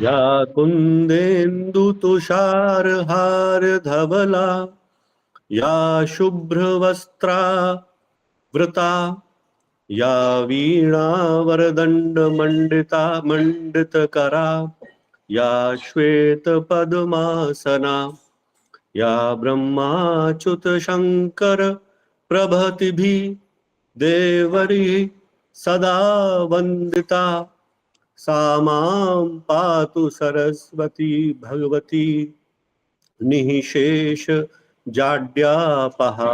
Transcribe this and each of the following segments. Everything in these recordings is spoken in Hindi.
या कुन्देन्दुतुषारहारधवला या शुभ्रवस्त्रावृता या वीणावरदण्डमण्डितकरा या श्वेतपद्मासना या ब्रह्माच्युतशङ्कर प्रभृतिभिः देवैः सदा वन्दिता सा मां पातु सरस्वती भगवती निःशेष जाड्यापहा।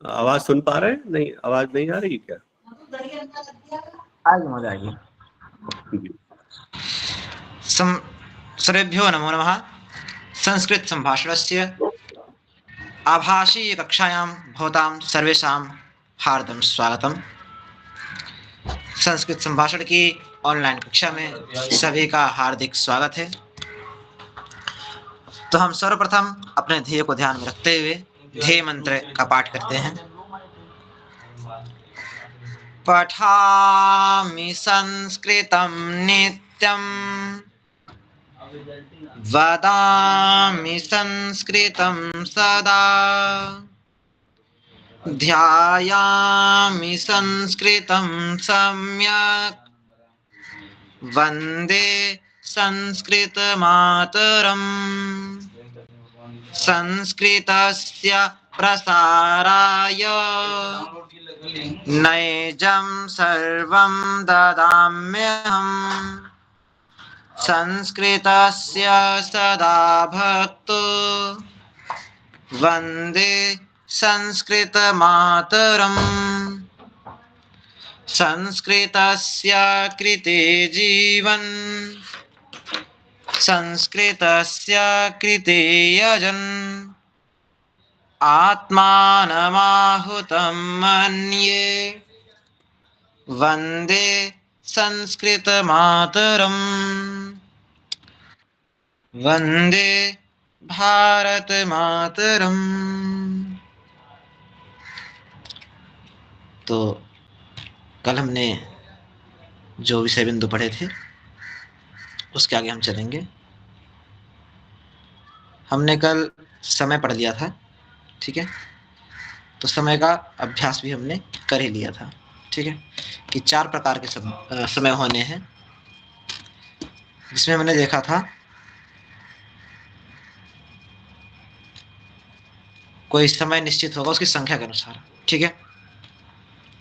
आवाज सुन पा रहे हैं? नहीं, आवाज नहीं आ रही क्या? आगे मजा आएगी। सर्वेभ्यो नमो नमः। संस्कृत संभाषणस्य आभासीय कक्षायां भवतां सर्वेषां हार्दं स्वागतम। संस्कृत संभाषण की ऑनलाइन कक्षा में सभी का हार्दिक स्वागत है। तो हम सर्वप्रथम अपने ध्येय को ध्यान में रखते हुए ध्येय मंत्र का पाठ करते हैं। पठामि संस्कृतं नित्यं वदामि संस्कृतं सदा ध्यायामि संस्कृतं सम्यक् वन्दे संस्कृतमातरम्। संस्कृतस्य प्रसाराय नैजं सर्वं ददाम्यहम्। संस्कृतस्य सदा भक्तो वन्दे संस्कृतमातरम्। संस्कृतस्य कृते जीवन् संस्कृतस्य कृते यजन् आत्मानमाहुतं मन्ये वन्दे संस्कृतमातरम्। वन्दे भारतमातरम्। तो कल हमने जो विषय बिंदु पढ़े थे उसके आगे हम चलेंगे। हमने कल समय पढ़ लिया था, ठीक है। तो समय का अभ्यास भी हमने कर ही लिया था, ठीक है, कि 4 प्रकार के समय होने हैं, जिसमें हमने देखा था कोई समय निश्चित होगा उसकी संख्या के अनुसार, ठीक है।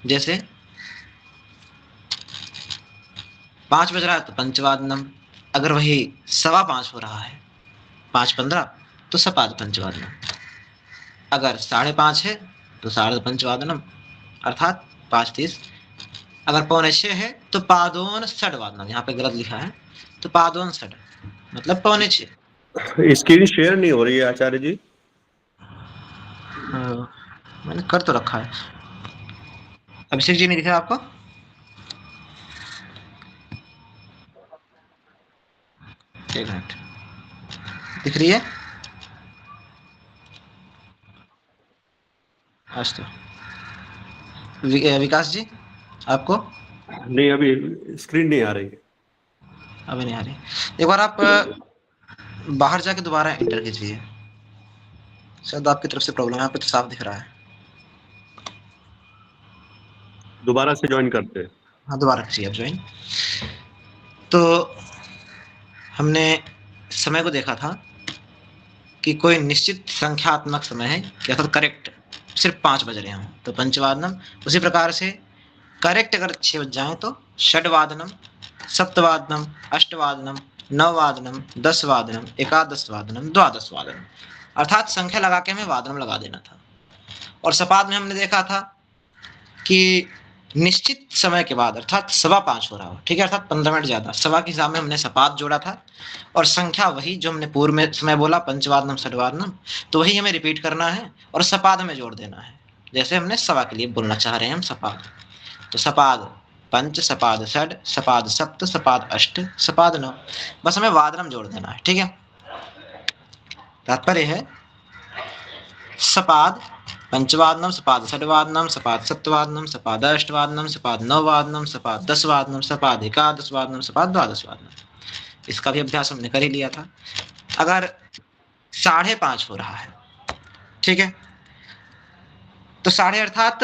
जैसे 5 बज रहा है तो पंचवादनम, अगर वही 5:15 हो रहा है 5:15 तो सपाद पंचवादनम, अगर 5:30 है तो सार्ध पंचवादनम अर्थात 5:30, अगर 5:45 है तो पादोन षडवादनम। यहाँ पे गलत लिखा है, तो पादोन षड मतलब 5:45। स्क्रीन शेयर नहीं हो रही है आचार्य जी। मैंने कर तो रखा है। अभिषेक जी ने दिखा आपको? एक मिनट, दिख रही है? अच्छा, विकास जी आपको? नहीं, अभी स्क्रीन नहीं आ रही है। अभी नहीं आ रही। एक बार आप बाहर जाके दोबारा एंटर कीजिए, शायद आपकी तरफ से प्रॉब्लम है। यहाँ पे तो साफ दिख रहा है। दोबारा से ज्वाइन करते हैं। हाँ, दोबारा कीजिए आप ज्वाइन। तो हमने समय को देखा था कि कोई निश्चित संख्यात्मक समय है, अर्थात करेक्ट सिर्फ 5 बज रहे हों तो पंचवादनम। उसी प्रकार से करेक्ट अगर 6 बज जाए तो षडवादनम, सप्तवादनम, अष्टवादनम, नववादनम, 10वादनम, एकादशवादनम, द्वादशवादनम, अर्थात संख्या लगा के हमें वादनम लगा देना था। और सपाद में हमने देखा था कि निश्चित समय के बाद अर्थात 5:15 हो रहा हो, ठीक है, अर्थात 15 मिनट ज्यादा, सवा के हिसाब में हमने सपाद जोड़ा था और संख्या वही जो हमने पूर्व में समय बोला पंचवादनम षडवादनम, तो वही हमें रिपीट करना है और सपाद में जोड़ देना है, जैसे हमने सवा के लिए बोलना चाह रहे हैं हम सपाद, तो सपाद पंच, सपाद षड, सपाद सप्त, सपाद अष्ट, सपाद नौ, बस हमें वादनम जोड़ देना है। ठीक है, तात्पर्य है सपाद पंचवादनम, सपाद षडवादनम, सपाद सप्तवादनम, सपाद अष्टवादनम, सपाद नववादनम, सपाद दसवादनम, सपाद एकादशवादनम, सपाद द्वादशवादनम। इसका भी अभ्यास हमने कर ही लिया था। अगर 5:30 हो रहा है, ठीक है, तो 5:30 अर्थात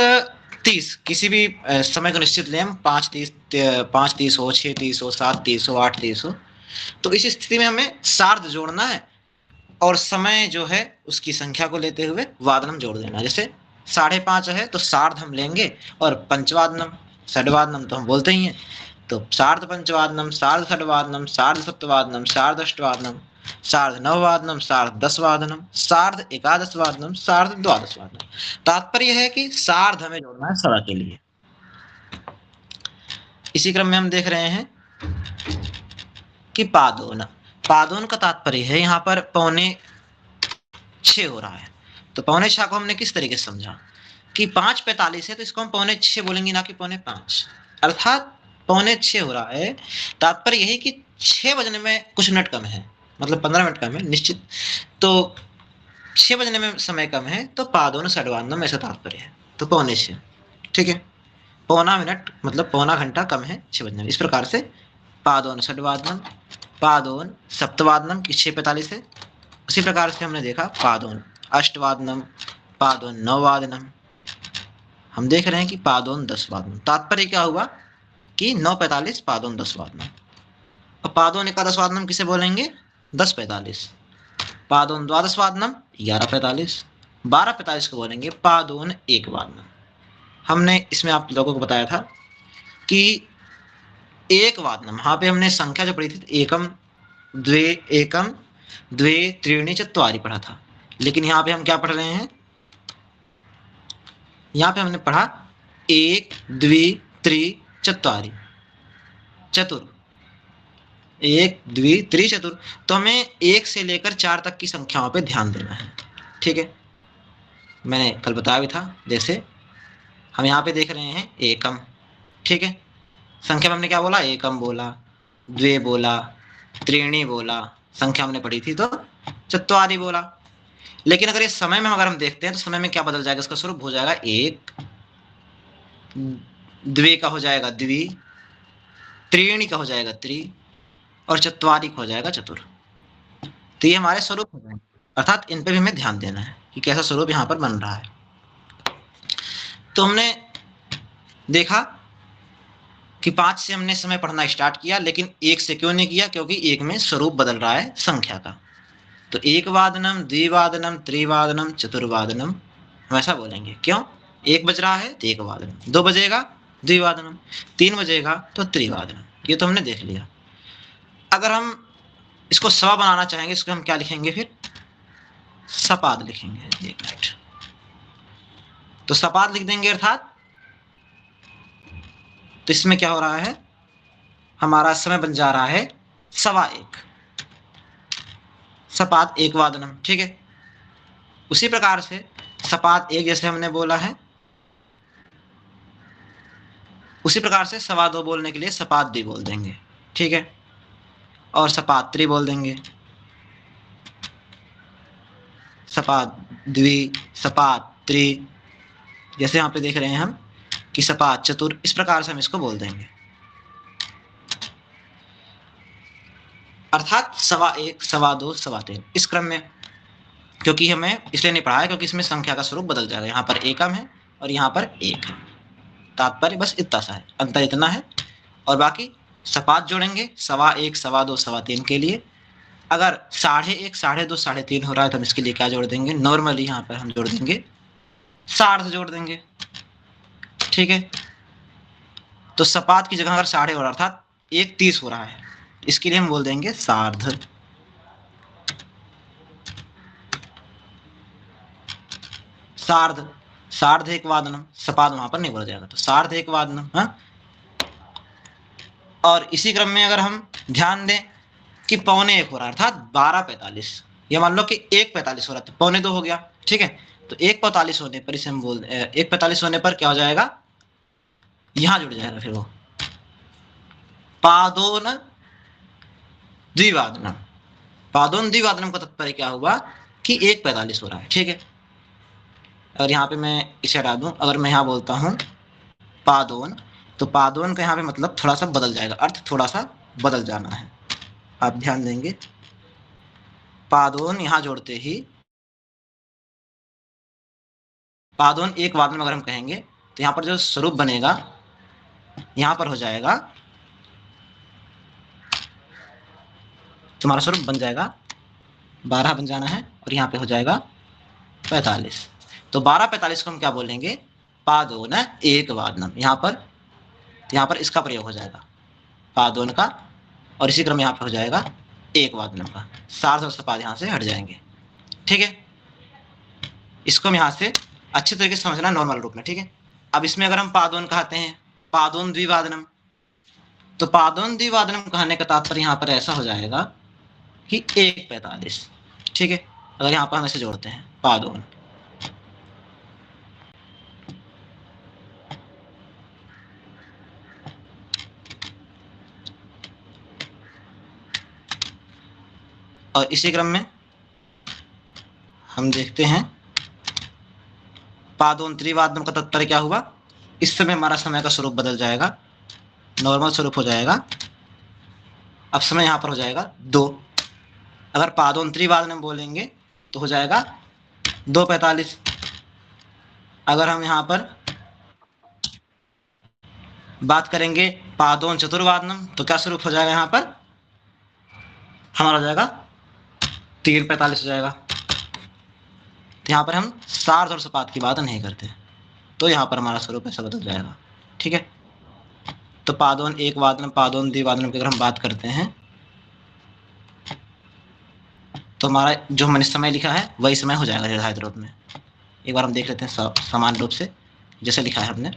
30, किसी भी समय को निश्चित लें हम, 5:30 हो, 6:30 हो, 7:30 हो, 8:30 हो, तो इस स्थिति में हमें सार्ध जोड़ना है और समय जो है उसकी संख्या को लेते हुए वादनम जोड़ देना। जैसे 5:30 है तो सार्ध हम लेंगे, और पंचवादनम षडवादनम तो हम बोलते ही हैं, तो सार्ध पंचवादनम, सार्ध षडवादनम, सार्ध सप्तवादनम, सार्ध अष्टवादनम, सार्ध नववादनम, सार्ध दसवादनम, सार्ध एकादशवादनम, सार्ध द्वादशवादनम। तात्पर्य है कि सार्ध हमें जोड़ना है सवा के लिए। इसी क्रम में हम देख रहे हैं कि पादोन, पादोन का तात्पर्य है यहाँ पर 5:45 हो रहा है, तो 5:45 को हमने किस तरीके से समझा कि 5:45 है तो इसको हम 5:45 बोलेंगे, ना कि 5:45, अर्थात 5:45 हो रहा है। तात्पर्य यही कि 6 बजने में कुछ मिनट कम है, मतलब 15 मिनट कम है निश्चित, तो 6 बजने में समय कम है, तो पादोन षडवादनम ऐसा तात्पर्य है, तो 5:45। ठीक है, पौना मिनट मतलब पौना घंटा कम है 6 बजने में। इस प्रकार से पादोन षडवादनम, पादोन सप्तवादनम की 6:45 है। उसी प्रकार से हमने देखा पादोन अष्टवादनम, पादोन नववादनम, हम देख रहे हैं कि पादोन दसवादनम। तात्पर्य क्या हुआ कि 9:45 पादोन दसवादनम। और पादोन एकादशवादनम किसे बोलेंगे? 10:45। पादोन द्वादशवादनम 11:45। 12:45 को बोलेंगे पादोन एक वादनम। हमने इसमें आप लोगों को बताया था कि एक वादनम, यहाँ पे हमने संख्या जो पढ़ी थी एकम द्वे त्रीणि चत्वारि पढ़ा था, लेकिन यहाँ पे हम क्या पढ़ रहे हैं? यहाँ पे हमने पढ़ा एक द्वि त्रि चत्वारि, चतुर, एक द्वि त्रि चतुर। तो हमें 1 से लेकर 4 तक की संख्याओं पे ध्यान देना है। ठीक है, मैंने कल बताया भी था। जैसे हम यहाँ पे देख रहे हैं एकम, ठीक है, संख्या में हमने क्या बोला? एकम बोला, द्वे बोला, त्रीणी बोला, संख्या हमने पढ़ी थी तो चत्वारि बोला। लेकिन अगर इस समय में अगर हम देखते हैं तो समय में क्या बदल जाएगा? इसका स्वरूप हो जाएगा एक, द्वे का हो जाएगा द्वि, त्रीणी का हो जाएगा त्रि, और चत्वारि का हो जाएगा चतुर। तो ये हमारे स्वरूप हो जाएंगे, अर्थात इन पे भी हमें ध्यान देना है कि कैसा स्वरूप यहाँ पर बन रहा है। तो हमने देखा कि 5 से हमने समय पढ़ना स्टार्ट किया, लेकिन 1 से क्यों नहीं किया? क्योंकि 1 में स्वरूप बदल रहा है संख्या का। तो एक वादनम, द्विवादनम, त्रिवादनम, चतुर्वादनम हम ऐसा बोलेंगे। क्यों? 1 बज रहा है तो एक वादनम, 2 बजेगा द्विवादनम, 3 बजेगा तो त्रिवादनम। ये तो हमने देख लिया। अगर हम इसको सवा बनाना चाहेंगे, इसको हम क्या लिखेंगे? फिर सपाद लिखेंगे। 1 मिनट, तो सपाद लिख देंगे, अर्थात तो इसमें क्या हो रहा है? हमारा समय बन जा रहा है 1:15, सपाद एक वादनम। ठीक है, उसी प्रकार से सपाद एक जैसे हमने बोला है, उसी प्रकार से 2:15 बोलने के लिए सपाद द्वि बोल देंगे। ठीक है, और सपाद त्रि बोल देंगे, सपाद द्वि, सपाद त्रि, जैसे यहाँ पे देख रहे हैं हम कि सपाद चतुर, इस प्रकार से हम इसको बोल देंगे। अर्थात 1:15, 2:15, 3:15 इस क्रम में। क्योंकि हमें इसलिए नहीं पढ़ा है क्योंकि इसमें संख्या का स्वरूप बदल जाएगा। यहाँ पर एकम है और यहाँ पर एक है। तात्पर्य बस इतना सा है, अंतर इतना है। और बाकी सपाद जोड़ेंगे 1:15, 2:15, 3:15 के लिए। अगर 1:30, 2:30, 3:30 हो रहा है तो हम इसके लिए क्या जोड़ देंगे? नॉर्मली यहाँ पर हम जोड़ देंगे सार्ध जोड़ देंगे। ठीक है, तो सपाद की जगह अगर 1:30 हो रहा अर्थात 1:30 हो रहा है, इसके लिए हम बोल देंगे सार्ध। सार्ध एक वादनम, सपाद वहां पर नहीं बोला जाएगा, तो सार्ध एक वादनम। हाँ, और इसी क्रम में अगर हम ध्यान दें कि 1:15 हो रहा है अर्थात 12:45, ये मान लो कि 1:45 हो रहा है तो 1:15 हो गया। ठीक है, तो 1:45 होने पर इसे हम 1:45 होने पर क्या हो जाएगा, यहां जुड़ जाएगा फिर वो पादोन द्विवादनम। पादोन द्विवादनम का तात्पर्य क्या हुआ कि 1:45 हो रहा है। ठीक है, और यहाँ पे मैं इसे हटा दूं, अगर मैं यहाँ बोलता हूँ पादोन, तो पादोन का यहाँ पे मतलब थोड़ा सा बदल जाएगा, अर्थ थोड़ा सा बदल जाना है। आप ध्यान देंगे, पादोन यहाँ जोड़ते ही पादोन 1:45 अगर हम कहेंगे तो यहाँ पर जो स्वरूप बनेगा यहाँ पर हो जाएगा, तुम्हारा स्वरूप बन जाएगा 12 बन जाना है, और यहाँ पे हो जाएगा 45। तो 12:45 को हम क्या बोलेंगे, पादोन 1:45। यहाँ पर इसका प्रयोग हो जाएगा पादोन का, और इसी क्रम यहाँ पे हो जाएगा 1:45 का। सार्थ और सपाद यहाँ से हट जाएंगे। ठीक है, इसको हम यहाँ से अच्छे तरीके से समझना नॉर्मल रूप में। ठीक है, अब इसमें अगर हम पादोन कहते हैं पादोन द्विवादनम, तो पादोन द्विवादनम कहने का तात्पर्य यहाँ पर ऐसा हो जाएगा कि 1:45। ठीक है, अगर यहाँ पर हम इसे जोड़ते हैं पादोन, और इसी क्रम में हम देखते हैं पादोन त्रिवादनम का तात्पर्य क्या हुआ, इस समय हमारा समय का स्वरूप बदल जाएगा, नॉर्मल स्वरूप हो जाएगा। अब समय यहाँ पर हो जाएगा 2। अगर पादोन त्रिवादनम बोलेंगे तो हो जाएगा 2:45। अगर हम यहाँ पर बात करेंगे पादोन चतुर्वादनम तो क्या स्वरूप हो जाएगा, यहाँ पर हमारा हो जाएगा 3:45 हो जाएगा। तो यहाँ पर हम सार्ध और सपाद की बात नहीं करते, तो यहाँ पर हमारा स्वरूप ऐसा बदल जाएगा। ठीक है, तो पादोन 1:45 पादोन द्विवादनम की अगर हम बात करते हैं तो हमारा जो हमने समय लिखा है वही समय हो जाएगा निर्धारित रूप में। एक बार हम देख लेते हैं समान रूप से जैसे लिखा है हमने।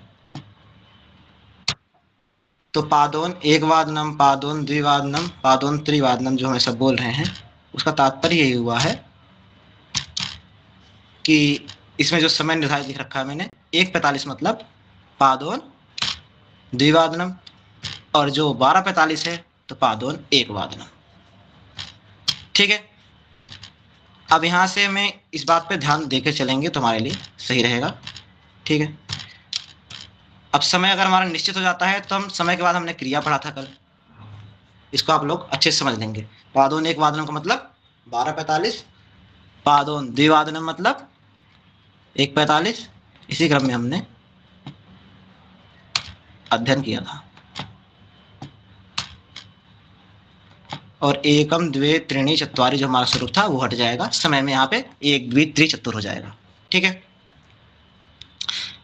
तो पादोन 1:45 पादोन द्विवादनम पादोन त्रिवादनम जो हम सब बोल रहे हैं, उसका तात्पर्य यही हुआ है कि इसमें जो समय निर्धारित लिख रखा है मैंने 1:45 मतलब पादोन द्विवादनम, और जो 12:45 है तो पादोन 1:45। ठीक है, अब यहाँ से मैं इस बात पे ध्यान देकर चलेंगे तो हमारे लिए सही रहेगा। ठीक है, अब समय अगर हमारा निश्चित हो जाता है तो हम समय के बाद हमने क्रिया पढ़ा था कल, इसको आप लोग अच्छे से समझ लेंगे। पादोन 1:45 का मतलब 12:45, पादोन द्विवादनम मतलब 1:45। इसी क्रम में हमने अध्ययन किया था। और एकम द्वे त्रीणि चत्वारि जो हमारा स्वरूप था वो हट जाएगा, समय में यहाँ पे 1 2 3 चतुर हो जाएगा। ठीक है,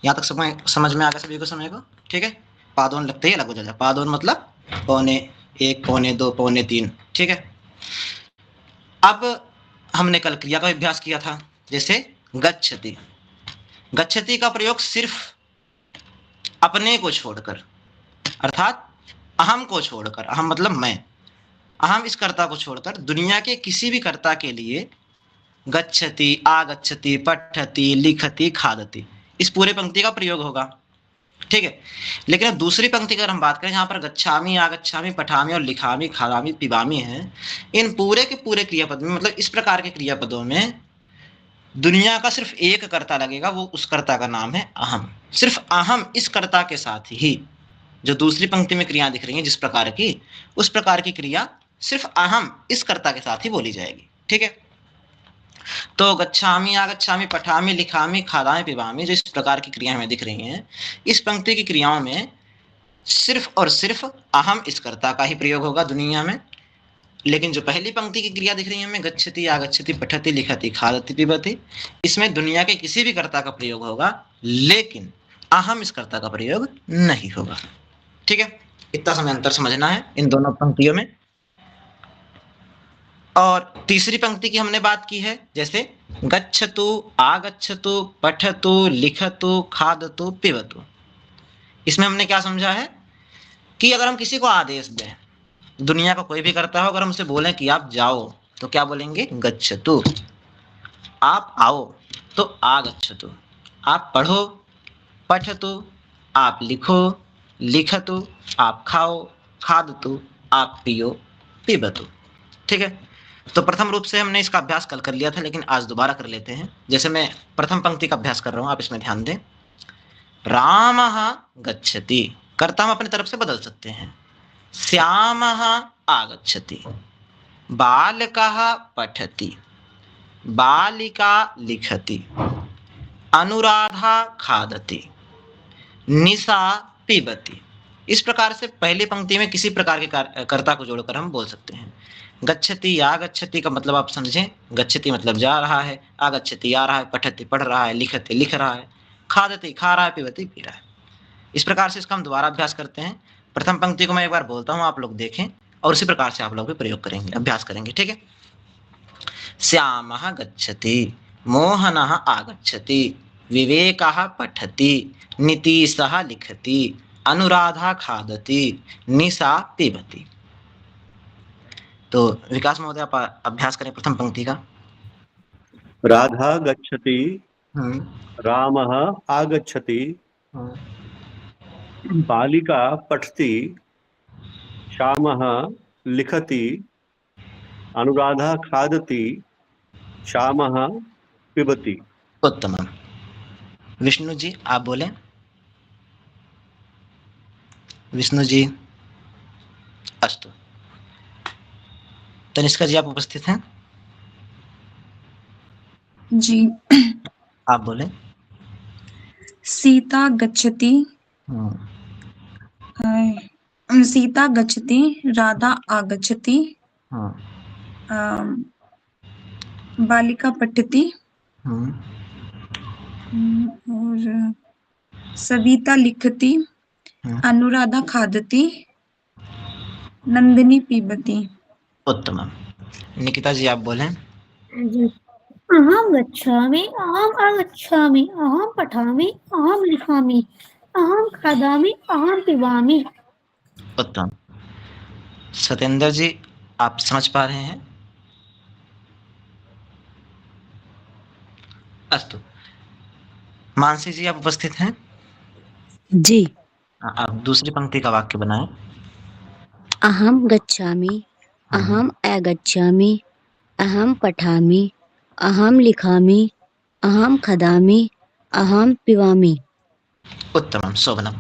यहाँ तक समझ में आ गया सभी को समय को। ठीक है, पादोन लगते ही अलग हो जाएगा। पादोन मतलब 1:15 1:15 2 1:15। ठीक है, अब हमने कल क्रिया का अभ्यास किया था, जैसे गच्छति। गच्छति का प्रयोग सिर्फ अपने को छोड़कर, अर्थात अहम को छोड़कर, अहम मतलब मैं, अहम इस कर्ता को छोड़कर दुनिया के किसी भी कर्ता के लिए गच्छति आगच्छति पठति लिखति खादति इस पूरे पंक्ति का प्रयोग होगा। ठीक है, लेकिन दूसरी पंक्ति अगर हम बात करें जहां पर गच्छामि आगच्छामि पठामि और लिखामि खादामि पिबामि है, इन पूरे के पूरे क्रियापद में मतलब इस प्रकार के क्रियापदों में दुनिया का सिर्फ एक कर्ता लगेगा, वो उस कर्ता का नाम है अहम। सिर्फ अहम इस कर्ता के साथ ही जो दूसरी पंक्ति में क्रिया दिख रही है जिस प्रकार की, उस प्रकार की क्रिया सिर्फ अहम इस कर्ता के साथ ही बोली जाएगी। ठीक है, तो गच्छामि आगच्छामि पठामि लिखामि खादामि पिबामि जो इस प्रकार की क्रियाएं हमें दिख रही हैं, इस पंक्ति की क्रियाओं में सिर्फ और सिर्फ अहम इस कर्ता का ही प्रयोग होगा दुनिया में। लेकिन जो पहली पंक्ति की क्रिया दिख रही है हमें गच्छति आगच्छति पठति लिखति खादति पिबति, इसमें दुनिया के किसी भी कर्ता का प्रयोग होगा, लेकिन अहम इस कर्ता का प्रयोग नहीं होगा। ठीक है, इतना समय अंतर समझना है इन दोनों पंक्तियों में। और तीसरी पंक्ति की हमने बात की है, जैसे गच्छतु आगच्छतु पठतु लिखतु खादतु पिबतु। इसमें हमने क्या समझा है कि अगर हम किसी को आदेश दें, दुनिया का कोई भी करता हो, अगर हमसे बोलें कि आप जाओ तो क्या बोलेंगे, गच्छतु, आप आओ। तो आगच्छतु, आप पढ़ो, पठतु, आप लिखो, लिखतु, आप खाओ, खादतु, आप पियो, पीबतु। ठीक है, तो प्रथम रूप से हमने इसका अभ्यास कल कर लिया था, लेकिन आज दोबारा कर लेते हैं। जैसे मैं प्रथम पंक्ति का अभ्यास कर रहा हूं, आप इसमें ध्यान दें। रामः गच्छति, कर्ता हम अपनी तरफ से बदल सकते हैं। श्यामः आगच्छति, बालकः पठति, बालिका लिखति, अनुराधा खादति, निशा पीबती। इस प्रकार से पहली पंक्ति में किसी प्रकार के कर्ता को जोड़कर हम बोल सकते हैं। गच्छति आगच्छति का मतलब आप समझें, गच्छति मतलब जा रहा है, आगच्छति आ रहा है, पठति पढ़ रहा है, लिखति लिख रहा है, खादति खा रहा है, पीबती पी रहा है। इस प्रकार से इसका हम दोबारा अभ्यास करते हैं। प्रथम पंक्ति को मैं एक बार बोलता हूं, आप लोग देखें और उसी प्रकार से आप लोग भी प्रयोग करेंगे, अभ्यास करेंगे। ठीक है, श्यामः गच्छति, मोहनः आगच्छति, विवेकः पठति, नीतीशः लिखति, अनुराधा खादति, निशा पीबती। तो विकास महोदय आप अभ्यास करें प्रथम पंक्ति का। राधा गच्छति, रामः आगच्छति, बालिका पठति, श्यामः लिखति, अनुराधा खादति, श्यामः पिबति। उत्तम। विष्णु जी आप बोलें। विष्णु जी, अस्तु। तनिष्का जी आप उपस्थित हैं? जी। आप बोलें। सीता गच्छति, सीता गच्छति, राधा आगच्छति, बालिका पठति, और सविता लिखति, अनुराधा खादति, नंदिनी पीबती। उत्तम। निकिता जी आप बोलें। जी। अहम गच्छामि, अहम आगच्छामि, अहम पठामि, अहम लिखामि, अहम खादामि, अहम पिबामि। उत्तम। सत्येंद्र जी आप समझ पा रहे हैं? अस्तु। मानसी जी आप उपस्थित हैं? जी। आप दूसरी पंक्ति का वाक्य बनाएं। अहम गच्छामि, अहम आगच्छामि, अहम पठामि, अहम लिखामि, अहम खादामि, अहम पिबामि। उत्तम, शोभनम।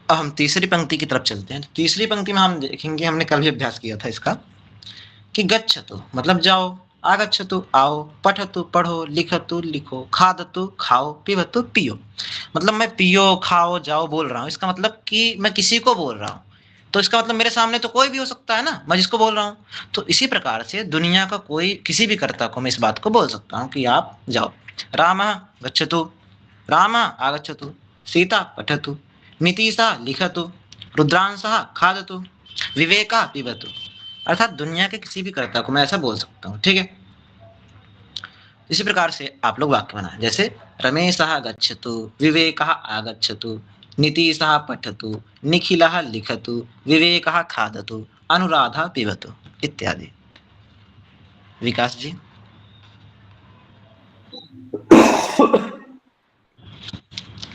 अब हम तीसरी पंक्ति की तरफ चलते हैं। तीसरी पंक्ति में हम देखेंगे, हमने कल भी अभ्यास किया था इसका, कि गच्छतु मतलब जाओ, आगच्छतु आओ, पठतु पढ़ो, लिखतु लिखो, खादतु खाओ, पीबतु पियो। मतलब मैं पियो खाओ जाओ बोल रहा हूँ, इसका मतलब कि मैं किसी को बोल रहा हूँ। तो इसका मतलब मेरे सामने तो कोई भी हो सकता है ना, मैं जिसको बोल रहा हूँ। तो इसी प्रकार से दुनिया का कोई किसी भी कर्ता को मैं इस बात को बोल सकता हूँ कि आप जाओ। रामः गच्छतु, रामः आगच्छतु, सीता पठतु, नीतीशः लिखतु, रुद्रांशः खादतु, विवेकः पीबतु। अर्थात दुनिया के किसी भी कर्ता को मैं ऐसा बोल सकता हूँ। ठीक है, इसी प्रकार से आप लोग वाक्य बनाएं। जैसे रमेशः गच्छतु, विवेकः आगच्छतु, नीतीशः पठतु, निखिलः लिखतु, विवेकः खादतु, अनुराधा पीबतु इत्यादि। विकास जी।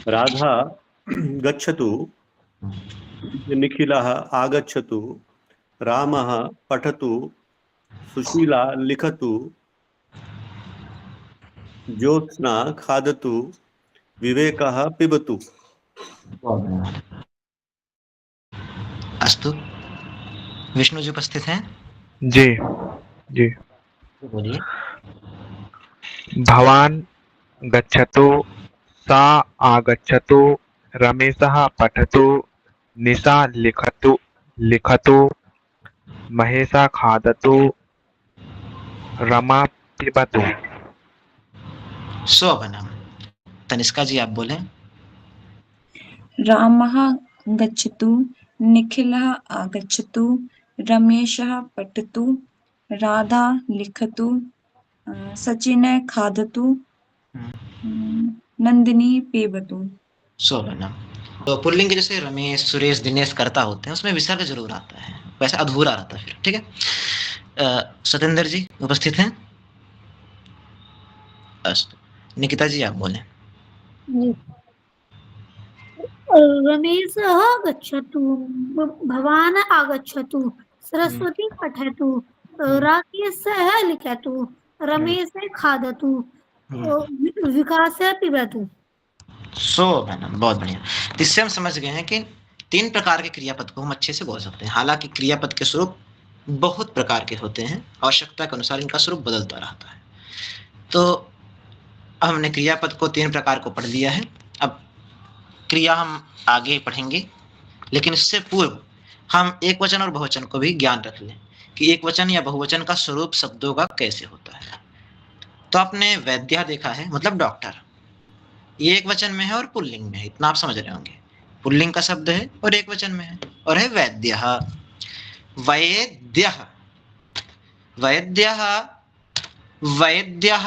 राधा गच्छतु, निखिलः आगच्छतु, रामः पठतु, सुशीला लिखतु, ज्योत्स्ना खादतु, विवेकः पिबतु। अस्तु। विष्णु जी उपस्थित हैं? जी जी। बोलिए। भवान गच्छतु, सा आगच्छतु, रमेशः पठतु, निशा लिखतु, महेशः खादतु, रमा पिबतु। शोभनम। तनिष्का जी आप बोलें। रामः गच्छतु, निखिलः आगच्छतु, रमेशः पठतु, राधा लिखतु, सचिनः खादतु, नंदिनी पीबतु। शोभनम। तो पुल्लिंग के जैसे रमेश, सुरेश, दिनेश करता होते हैं, उसमें विसर्ग जरूर आता है, वैसे अधूरा रहता है फिर। ठीक है, सत्येंद्र जी उपस्थित हैं? अस्तु। निकिता जी आप बोले। जी। रमेशः गच्छतु, भवान् आगच्छतु, सरस्वती पठतु, राकेशः लिखतु, रमेशः खादतु, विकासः पिबतु। मैडम बहुत बढ़िया। तो इससे हम समझ गए हैं कि 3 प्रकार के क्रियापद को हम अच्छे से बोल सकते हैं। हालांकि क्रियापद के स्वरूप बहुत प्रकार के होते हैं, आवश्यकता के अनुसार इनका स्वरूप बदलता रहता है। तो हमने क्रियापद को 3 प्रकार को पढ़ लिया है। अब क्रिया हम आगे पढ़ेंगे, लेकिन इससे पूर्व हम एक वचन और बहुवचन को भी ज्ञान रख लें कि एक वचन या बहुवचन का स्वरूप शब्दों का कैसे होता है। तो आपने वैद्य देखा है, मतलब डॉक्टर, ये एक वचन में है और पुल्लिंग में है, इतना आप समझ रहे होंगे। पुल्लिंग का शब्द है और एक वचन में है, और है वैद्य। वैद्य, वैद्य, वैद्य,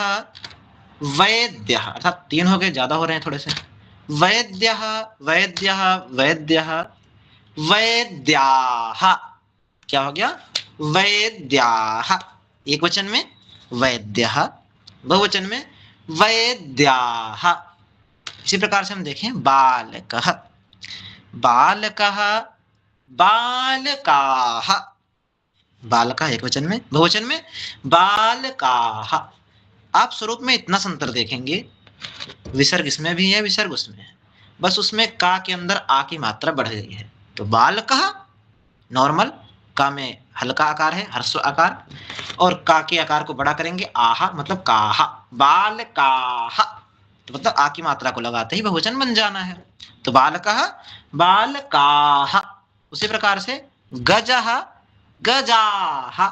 वैद्य, अर्थात 3 हो गए, ज्यादा हो रहे हैं थोड़े से। वैद्य, वैद्य, वैद्य, वैद्याः, क्या हो गया? वैद्याः। एक वचन में वैद्यः, बहुवचन में वैद्याः। इसी प्रकार से हम देखें बालकः, बालकः, बालकाः, बालका एक वचन में, बहुवचन में बालकाः। आप स्वरूप में इतना संतर देखेंगे, विसर्ग इसमें भी है, विसर्ग उसमें है, बस उसमें का के अंदर आ की मात्रा बढ़ गई है। तो बालकः नॉर्मल, का में हल्का आकार है, ह्रस्व आकार, और का के आकार को बड़ा करेंगे, आहा मतलब काहा, बालकाः, तो मतलब आ की मात्रा को लगाते ही बहुवचन बन जाना है। तो बालकः, बालकाः। उसी प्रकार से गजः, गजाः,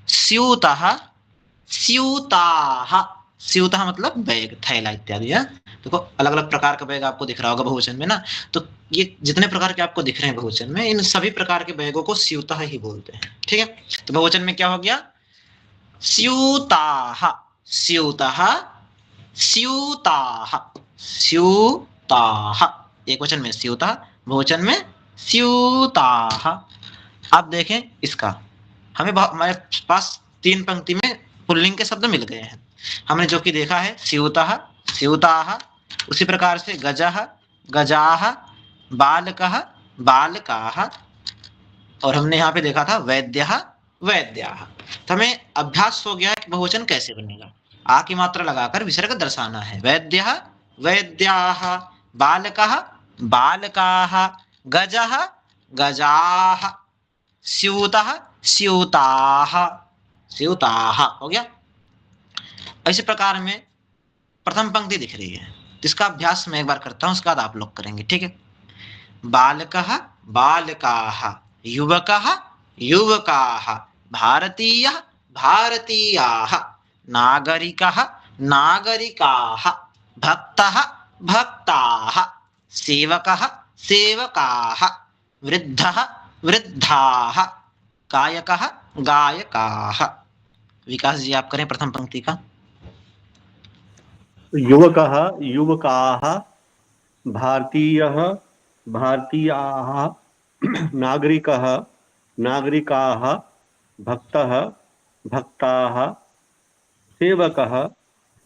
स्यूतः, स्यूताः। स्यूतः मतलब बैग, थैला इत्यादि है। देखो अलग अलग प्रकार का बैग आपको दिख रहा होगा बहुवचन में ना, तो ये जितने प्रकार के आपको दिख रहे हैं बहुवचन में, इन सभी प्रकार के बैगों को स्यूतः ही बोलते हैं। ठीक है, तो बहुवचन में क्या हो गया? स्यूताः, स्यूतः, स्यूताः, स्यूताः। एक वचन में स्यूतः, बहुवचन में स्यूताः। अब देखें इसका, हमारे पास 3 पंक्ति में पुल्लिंग के शब्द मिल गए हैं। हमने जो कि देखा है स्यूतः, स्यूताः, उसी प्रकार से गजः, गजाः, बालकः, बालकाः, और हमने यहाँ पे देखा था वैद्यः, वैद्याः। तो हमें अभ्यास हो गया है कि बहुवचन कैसे बनेगा। आ की मात्रा लगाकर विसर्ग दर्शाना है। वैद्यः, वैद्याः, बालकः, बालकाः, गजः, गजाः, स्यूतः, स्यूताः, स्यूताः। हो गया। इसी प्रकार में प्रथम पंक्ति दिख रही है, इसका अभ्यास मैं एक बार करता हूं, उसके बाद आप लोग करेंगे। ठीक है। बालकः, बालकाः, युवकः, युवकाः, भारतीयः, भारतीयाः, नागरिकः, नागरिकाः, भक्तः, भक्ताः, सेवकः, सेवकाः, वृद्धः, वृद्धाः, गायकः, गायकाः। विकास जी आप करें प्रथम पंक्ति का। युवकः, युवकाः, भारतीयः, भारतीयाः, नागरिकः, नागरिकाः, भक्तः, भक्ताः, सेवकः,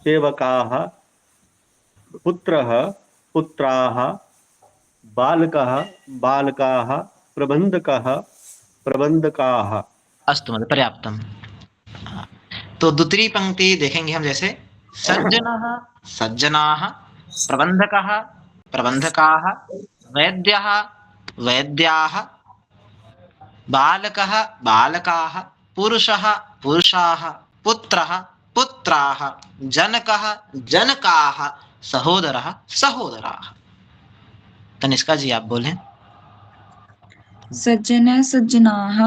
सेवकाः, पुत्रः, पुत्राः, बालकः, बालकाः, प्रबंधकः, प्रबंधकाः। अस्तु महोदय, पर्याप्तम। तो द्वितीय पंक्ति देखेंगे हम, जैसे सज्जनः, सज्जनाः, प्रबंधकः, प्रबंधकाः, वैद्यः, वैद्याः, बालकः, बालकाः, पुरुषः, पुरुषाः, पुत्रः, पुत्राः, जनकः, जनकाः, सहोदरः, सहोदराः। तनिष्का जी आप बोलें। सज्जनः, सज्जनाः,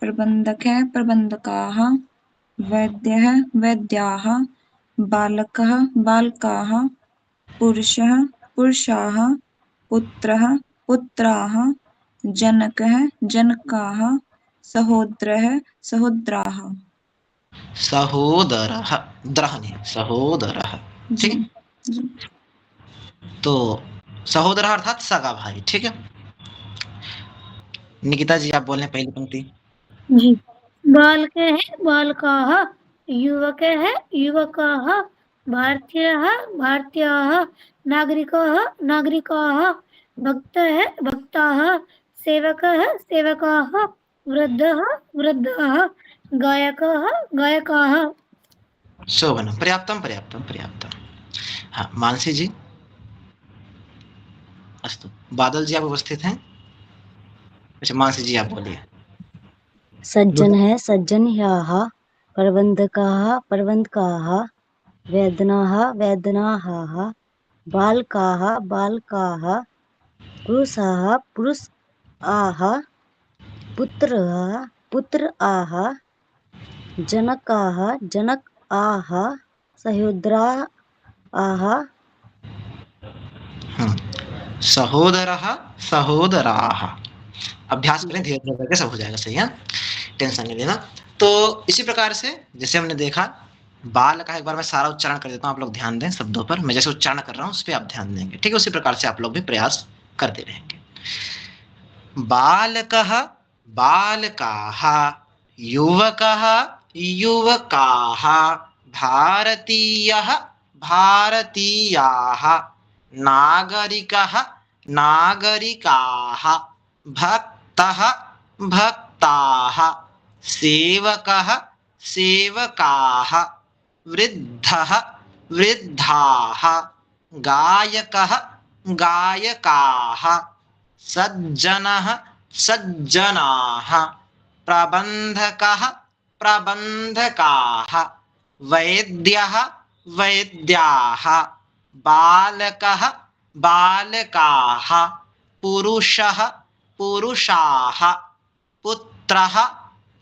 प्रबन्धकः, प्रबन्धकाः, वैद्यः, वैद्याः, बालकः, बालकाः, पुरुषः, पुरुषाः, पुत्रः, पुत्राः, जनकः, जनकाः, सहोदरः, सहोदराः। सहोदरः, द्रह नहीं, सहोदरः। ठीक है। जी। तो सहोदरः अर्थात सगा भाई। ठीक है। निकिता जी आप बोल रहे हैं पहली पंक्ति। जी। बालकः, बालकाः, युवकः, युवकाः, भारतीयः भारतीयाः, नागरिकः नागरिकाः, भक्तः भक्ताः, सेवकः सेवकाः, वृद्धः वृद्धाः, गायकः गायकाः। शोभनम, पर्याप्तम पर्याप्तम पर्याप्तम। हाँ मानसी जी, अस्तु। बादल जी आप उपस्थित हैं? अच्छा मानसी जी आप बोलिए। सज्जन है सज्जन्याः, प्रबन्धकाः प्रबन्धकाः, वेदनाः वेदनाः, बालकाः बालकाः, पुरुषाः पुरुषाः, पुत्रः पुत्राः, जनकाः जनकाः, सहोदराः सहोदरः सहोदराः। अभ्यास करें धीरे धीरे करके, सब हो जाएगा सही है, टेंशन नहीं लेना। तो इसी प्रकार से जैसे हमने देखा बाल का, एक बार मैं सारा उच्चारण कर देता हूँ, आप लोग ध्यान दें शब्दों पर, मैं जैसे उच्चारण कर रहा हूँ उस पर आप ध्यान देंगे, ठीक है? उसी प्रकार से आप लोग भी प्रयास करते रहेंगे। बालकः बालकाः, युवकः युवकाः, भारतीयः भारतीयाः, नागरिकः नागरिकाः, भक्तः भक्ताः, सेवकः सेवकाः, वृद्धः वृद्धाः, गायकः गायकाः, सज्जनः सज्जनाः, प्रबन्धकः प्रबन्धकाः, वैद्यः वैद्याः, बालकः बालकाः, पुरुषः पुरुषाः, पुत्रः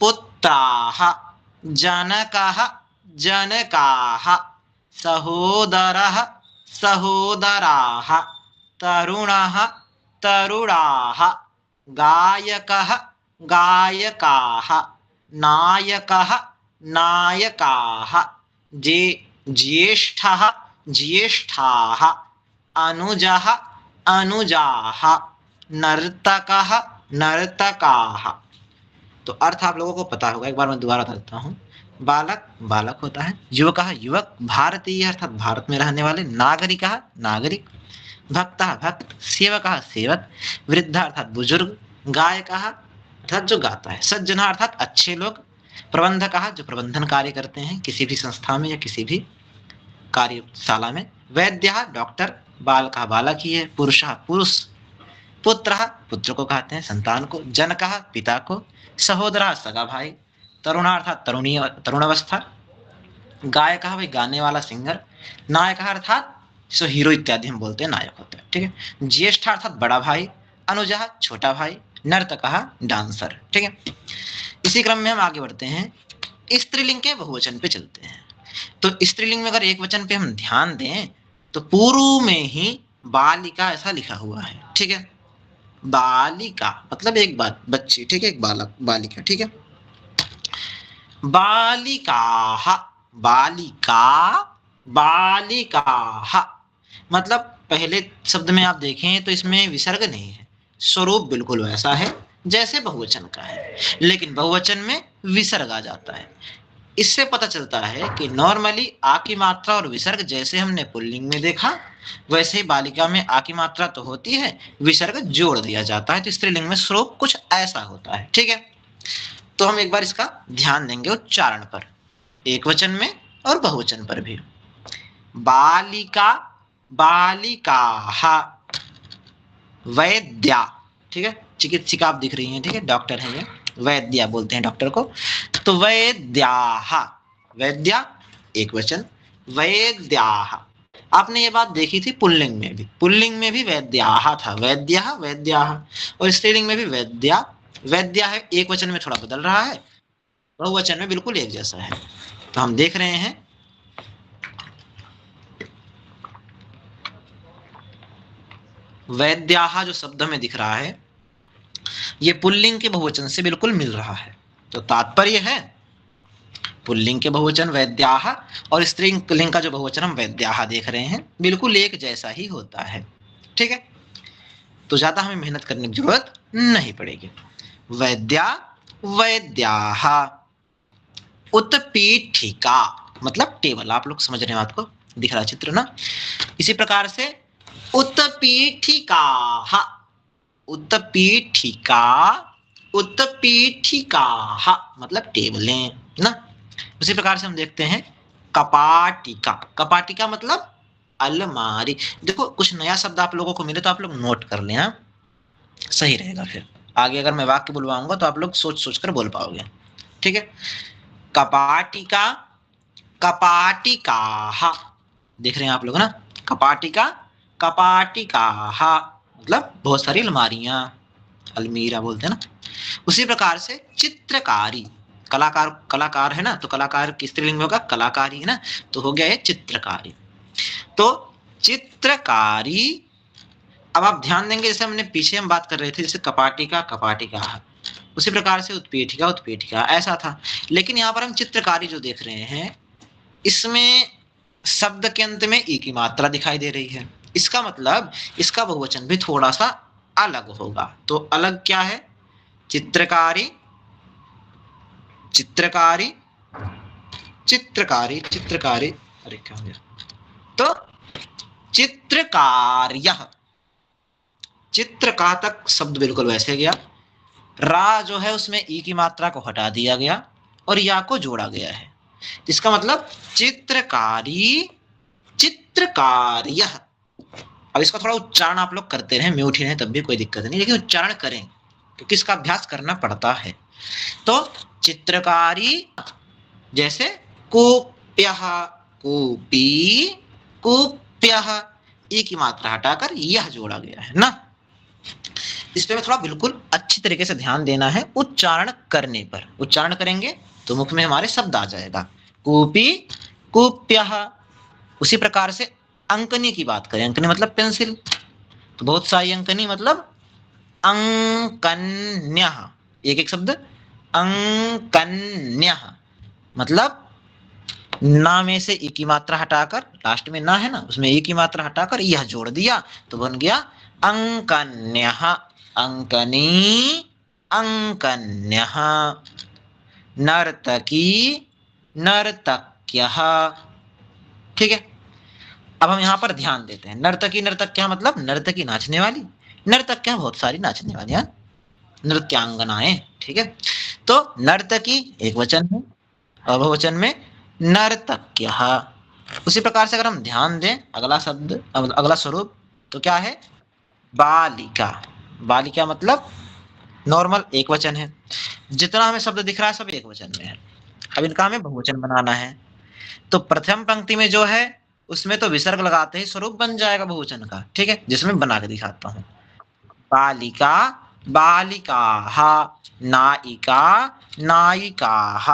पुत्राः, जनकः जनकाः, सहोदरः सहोदराः, तरुणः तरुणाः, गायकः गायकाः, नायकः नायकाः, ज्येष्ठः ज्येष्ठाः, अनुजः अनुजाः, नर्तकः नर्तकाः। तो अर्थ आप लोगों को पता होगा, एक बार मैं दोबारा बताता हूँ। बालक बालक होता है, युवकः युवक, भारतीय अर्थात भारत में रहने वाले, नागरिकः नागरिक, भक्तः भक्त, सेवकः सेवक, वृद्ध अर्थात बुजुर्ग, गायकः अर्थात जो गाता है, सज्जन अर्थात अच्छे लोग, प्रबंधकः जो प्रबंधन कार्य करते हैं किसी भी संस्था में या किसी भी कार्यशाला में, वैद्यः डॉक्टर, बालकः बालक ही है, पुरुषः पुरुष, पुत्रः पुत्र को कहते हैं संतान को, जनकः पिता को, सहोदरः सगा भाई, तरुण अर्थात तरुणी तरुण अवस्था, गायकः भाई गाने वाला सिंगर, नायकः अर्थात जो हीरो इत्यादि हम बोलते हैं नायक होता है, ठीक है? ज्येष्ठ अर्थात बड़ा भाई, अनुजः छोटा भाई, नर्तकः डांसर, ठीक है? इसी क्रम में हम आगे बढ़ते हैं, स्त्रीलिंग के बहुवचन पे चलते हैं। तो स्त्रीलिंग में अगर एक वचन पे हम ध्यान दें तो पूर्व में ही बालिका ऐसा लिखा हुआ है, ठीक है? बालिका मतलब एक बात बच्ची, ठीक है? एक बालक बालिका, ठीक है? बालिकाः बालिका बालिकाः मतलब पहले शब्द में आप देखें तो इसमें विसर्ग नहीं है, स्वरूप बिल्कुल वैसा है जैसे बहुवचन का है, लेकिन बहुवचन में विसर्ग आ जाता है। इससे पता चलता है कि नॉर्मली आ की मात्रा और विसर्ग जैसे हमने पुल्लिंग में देखा वैसे ही बालिका में आ की मात्रा तो होती है, विसर्ग जोड़ दिया जाता है। तो स्त्रीलिंग में स्वरूप कुछ ऐसा होता है, ठीक है? तो हम एक बार इसका ध्यान देंगे उच्चारण पर, एक वचन में और बहुवचन पर भी। बालिका बालिकाः, वैद्या, ठीक है? चिकित्सिका आप दिख रही हैं, ठीक है? डॉक्टर है ये, वैद्या बोलते हैं डॉक्टर को। तो वैद्याः, वैद्या एक वचन, वैद्याः। आपने ये बात देखी थी पुल्लिंग में भी, पुल्लिंग में भी वैद्याः था, वैद्यः वैद्याः, और स्त्रीलिंग में भी वैद्या वैद्या है, एक वचन में थोड़ा बदल रहा है, बहुवचन में बिल्कुल एक जैसा है। तो हम देख रहे हैं वैद्याः जो शब्द में दिख रहा है ये पुल्लिंग के बहुवचन से बिल्कुल मिल रहा है। तो तात्पर्य है पुल्लिंग के बहुवचन वैद्याः और स्त्रीलिंग का जो बहुवचन हम वैद्याः देख रहे हैं बिल्कुल एक जैसा ही होता है, ठीक है? तो ज्यादा हमें मेहनत करने की जरूरत नहीं पड़ेगी। वैद्या वैद्याः, उत्पीठिका मतलब टेबल, आप लोग समझ रहे हैं बात को, दिख रहा चित्र ना। इसी प्रकार से उत्पीठिकाः, उत्पीठिका, उत्पीठिकाः मतलब टेबलें ना। उसी प्रकार से हम देखते हैं कपाटिका, कपाटिका मतलब अलमारी। देखो कुछ नया शब्द आप लोगों को मिले तो आप लोग नोट कर लें, हाँ? सही रहेगा, फिर आगे अगर मैं वाक्य बुलवाऊंगा तो आप लोग सोच सोच कर बोल पाओगे, ठीक है। कपाटिका, कपाटिकाः, देख रहे हैं आप लोग ना, कपाटिका, कपाटिकाः मतलब बहुत सारी अलमारियां, अलमीरा बोलते हैं ना। उसी प्रकार से चित्रकारी, कलाकार, कलाकार है ना, तो कलाकार की स्त्रीलिंग में होगा कलाकारी है ना, तो हो गया ये चित्रकारी। तो चित्रकारी, अब आप ध्यान देंगे जैसे हमने पीछे हम बात कर रहे थे जैसे कपाटिका, कपाटिका, उसी प्रकार से उत्पीठिका, उत्पीठिका ऐसा था। लेकिन यहाँ पर हम चित्रकारी जो देख रहे हैं इसमें शब्द के अंत में ई की मात्रा दिखाई दे रही है, इसका मतलब इसका बहुवचन भी थोड़ा सा अलग होगा। तो अलग क्या है? चित्रकारी, चित्रकारी, चित्रकारी, चित्रकारी, अरे क्या हो गया, तो चित्रकार्यः, चित्र का तक शब्द बिल्कुल वैसे गया, रा जो है उसमें ई की मात्रा को हटा दिया गया और या को जोड़ा गया है। इसका मतलब चित्रकारी, चित्रकार्यः। अब इसका थोड़ा उच्चारण आप लोग करते रहे, म्यूट ही रहे तब भी कोई दिक्कत नहीं, लेकिन उच्चारण करें क्योंकि इसका अभ्यास करना पड़ता है। तो चित्रकारी जैसे कूप्यः, कूपी, कूप्यः, ई की मात्रा हटाकर यह जोड़ा गया है ना। इस पे में थोड़ा बिल्कुल अच्छी तरीके से ध्यान देना है उच्चारण करने पर। उच्चारण करेंगे तो मुख में हमारे शब्द आ जाएगा, कूपी, कूप्यः। उसी प्रकार से अंकनी की बात करें, अंकनी मतलब पेंसिल, तो बहुत सारी अंकनी मतलब अंकन्यः, एक एक शब्द अंकन्यः मतलब ना में से ई की मात्रा हटाकर, लास्ट में ना है ना उसमें ई की मात्रा हटाकर यह जोड़ दिया तो बन गया अंकन्यः, अंकनी, अंकन्यः। नर्तकी, नर्तक्यः, ठीक है। अब हम यहाँ पर ध्यान देते हैं, नर्तकी, नर्तक्यः मतलब नर्तकी नाचने वाली, नर्तक्यः बहुत सारी नाचने वाली, हाँ, नृत्यांगनाएं, ठीक है। तो नर्तकी एक वचन है और बहुवचन में नर्तक्यः। उसी प्रकार से अगर हम ध्यान दें अगला शब्द, अगला स्वरूप तो क्या है? बालिका, बालिका मतलब नॉर्मल एक वचन है, जितना हमें शब्द दिख रहा है सब एक वचन में है। अब इनका हमें बहुवचन बनाना है, तो प्रथम पंक्ति में जो है उसमें तो विसर्ग लगाते ही स्वरूप बन जाएगा बहुवचन का, ठीक है, जिसमें बना के दिखाता हूं। बालिका, बालिकाः, नायिका, नायिकाः,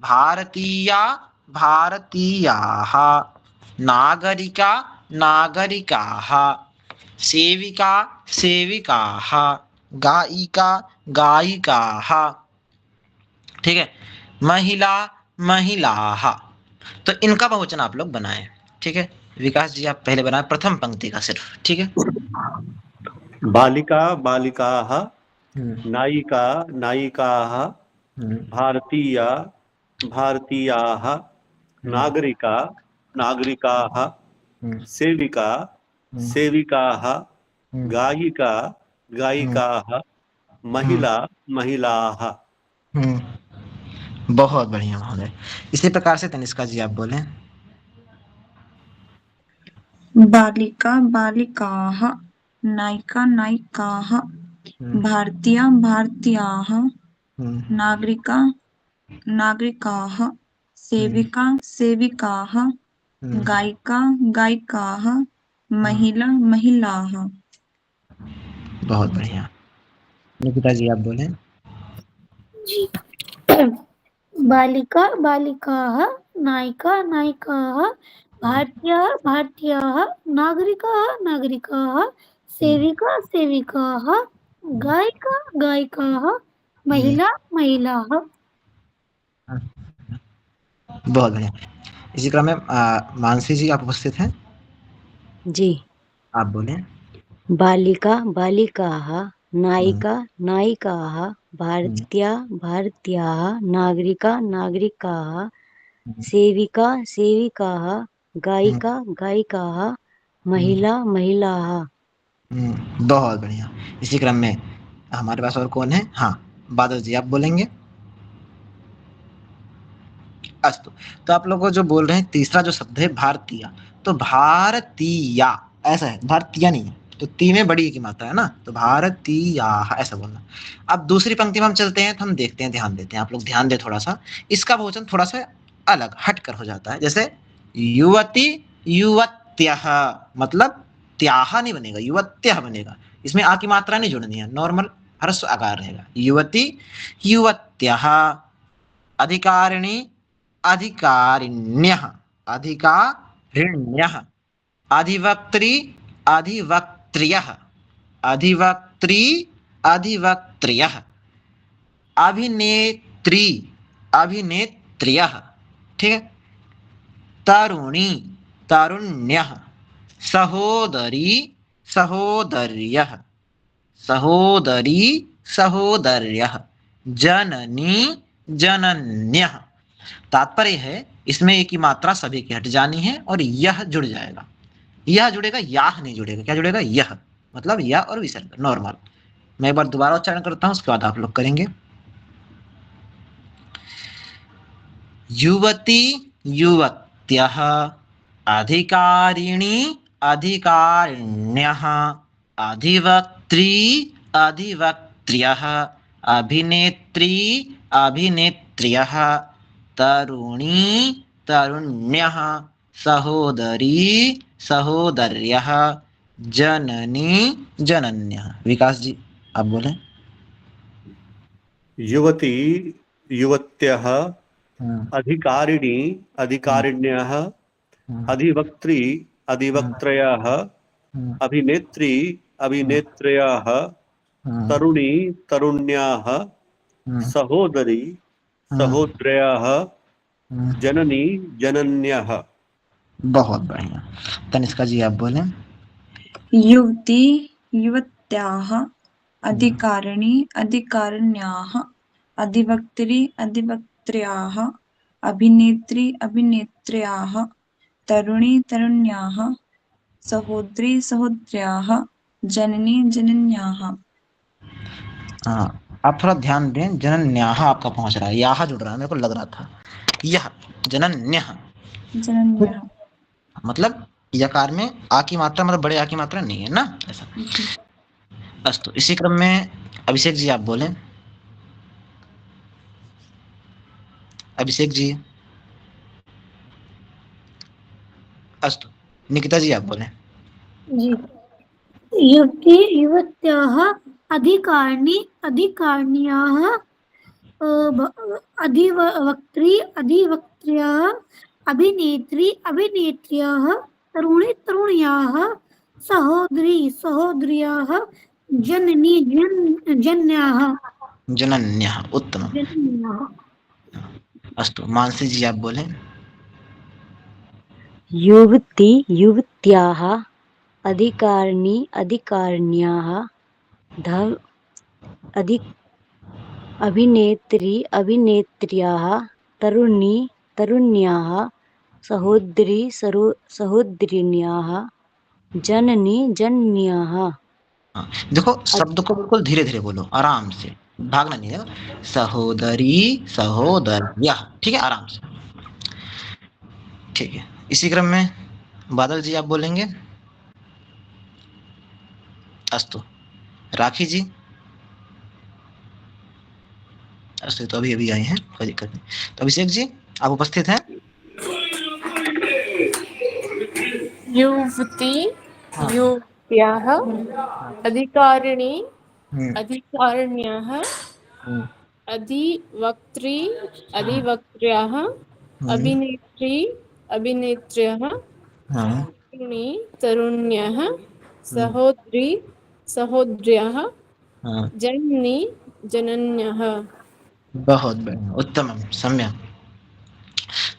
भारतीया, भारतीयाः, नागरिका, नागरिकाः, सेविका, सेविकाः, गायिका, गायिकाः, ठीक है, महिला, महिलाः। तो इनका बहुवचन आप लोग बनाएं, ठीक है। विकास जी आप पहले बनाए प्रथम पंक्ति का सिर्फ, ठीक है। बालिका, बालिकाः, नायिका, नायिकाः, भारतीया, भारतीयाः, नागरिका, नागरिकाः, सेविका, सेविकाः, गायिका, गायिकाः, महिला, महिलाः। बहुत बढ़िया महोदय। इसी प्रकार से तनिष्का जी आप बोले। बालिका, बालिकाः, नायिका, नायिकाः, भारतीया, भारतीयाः, नागरिका, नागरिकाः, सेविका, सेविकाः, गायिका, गायिकाः, महिला, महिलाः। बहुत बढ़िया। निकिता जी आप बोले। जी। बालिका, बालिकाः, नायिका, नायिकाः, भारतीयाः, भारतीयाः, नागरिकाः, नागरिकाः, सेविका, सेविकाः, गायिका, गायिकाः, महिला, महिलाः। बहुत बढ़िया। इसी क्रम में मानसी जी आप उपस्थित हैं, जी। आप बोले। बालिका, बालिकाः, नायिका, नायिकाः, भारतीया, भारतीयाः, नागरिका, नागरिकाः, सेविका, सेविकाः, गायिका गायिकाः, महिला महिलाः। बहुत बढ़िया। इसी क्रम में हमारे पास और कौन है? हाँ, बादल जी आप बोलेंगे। अस्तु, तो आप लोग को जो बोल रहे हैं तीसरा जो शब्द है भारतीय, तो भारतीया ऐसा है, भारतीय नहीं है, तो ती में बड़ी की मात्रा है ना, तो भारतीया ऐसा बोलना। अब दूसरी पंक्ति में हम चलते हैं, तो हम देखते हैं, ध्यान देते हैं, आप लोग ध्यान दें थोड़ा सा। इसका बहुवचन थोड़ा सा अलग हट कर हो जाता है, जैसे युवती युवत्यः, मतलब त्याह नहीं बनेगा, युवत्यः बनेगा। इसमें आ की मात्रा नहीं जुड़नी है, नॉर्मल ह्रस्व आकार रहेगा। युवती युवत्यः, अधिकारिणी अधिकारिण्यः, अधिकारिण्यः, अधिवक्त्री अधिवक्त्र्यः, अधिवक्त्री अधिवक्त्र्यः, अभिनेत्री अभिनेत्र्यः, ठीक है। तरुणी तरुण्यः, सहोदरी सहोदर्यः, सहोदरी सहोदर्यः, जननी जनन्यः। तात्पर्य है इसमें एक ही मात्रा सभी की हट जानी है और यह जुड़ जाएगा। यह जुड़ेगा, याह नहीं जुड़ेगा। क्या जुड़ेगा? यह, मतलब यह और विसर्ग नॉर्मल। मैं एक बार दोबारा उच्चारण करता हूं, उसके बाद आप लोग करेंगे। युवती युवत्यः, अधिकारिणी अधिकारिण्यः, अधिवक्त्री अधिवक्त्र्यः, अभिनेत्री अभिनेत्र्यः, तरुणी तरुण्यः, सहोदरी सहोदर्यः, जननी जनन्यः। विकास जी आप बोलें। युवती युवत्यः, अधिकारिणी अधिकारिण्यः, अधिवक्त्री अधिवक्त्रयः, अभिनेत्री अभिनेत्र्यः, तरुणी तरुण्याः, सहोदरी सहोदर्यः, जननी जनन्यः। बहुत बढ़िया। तनिष्का जी आप बोलें। युवती युवत्याः, अधिकारिणी अधिकारिण्याः, अधिवक्त्री अधिवक्त्र्याः, अभिनेत्री अभिनेत्र्याः, तरुणी तरुण्याः, सहोदरी सहोदर्याः, जननी जनन्याः। हाँ, आप थोड़ा ध्यान दें, जनन्याः आपका पहुंच रहा है, याह जुड़ रहा है, मेरे को लग रहा था। यह जनन्यः जनन्याः मतलब यकार में आ की मात्रा, मतलब बड़े आ की मात्रा नहीं है ना, ऐसा। अस्तु, इसी क्रम में अभिषेक जी आप बोलें। अभिषेक जी। अस्तु, निकिता जी आप बोलें। जी। युवती युवत्याः, अधिकारिणी अधिकारिण्याः, अधिवक्त्री अधिवक्त्र्यः, अभिनेत्री अभिनेत्र्यः, तरुणी तरुण्याः, सहोदरी सहोदर्याः, जननी जन्याः जनन्यः, उत्तम। जनन्याः। अस्तु, मानसी जी आप बोलें। युवती युवत्याः, अधिकारिणी अधिकारिण्याः, अभिनेत्री अभिनेत्र्याः, तरुणी तरुण्याः, सहोदरी सहोदरिण्याः, जननी जनन्याः। देखो, शब्द को बिल्कुल धीरे धीरे बोलो, आराम से, भागना नहीं है। सहोदरी सहोदर्यः, ठीक है, आराम से, ठीक है। इसी क्रम में बादल जी आप बोलेंगे। अस्तु, राखी जी। अस्तु, तो अभी आई हैं, कोई दिक्कत नहीं। तो अभिषेक जी आप उपस्थित हैं। युवती युवत्याः, अधिकारिणी अधिकारिण्यः, अधिवक्त्री अधिवक्त्र्यः, अभिनेत्री अभिनेत्र्यः, तरुणी तरुण्यः, सहोदरी सहोदर्यः, जननी जनन्यः। बहुत बढ़िया, उत्तम, सम्यक।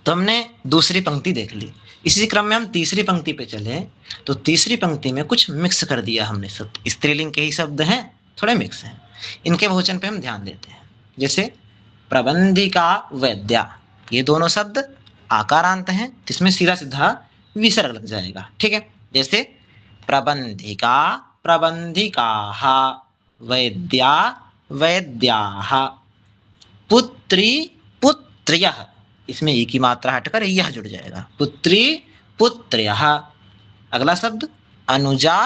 तो हमने दूसरी पंक्ति देख ली। इसी क्रम में हम तीसरी पंक्ति पे चले, तो तीसरी पंक्ति में कुछ मिक्स कर दिया हमने। सब स्त्रीलिंग के ही शब्द हैं, थोड़े मिक्स हैं। इनके बहुवचन पे हम ध्यान देते हैं। जैसे प्रबंधिका वैद्या, ये दोनों शब्द आकारांत हैं, जिसमें सीधा सीधा विसर्ग लग जाएगा। ठीक है, जैसे प्रबंधिका प्रबंधिकाः, वैद्या वैद्याः, पुत्री पुत्र्यः, इसमें एक ही मात्रा हटकर यह जुड़ जाएगा, पुत्री पुत्र्यः। अगला शब्द अनुजा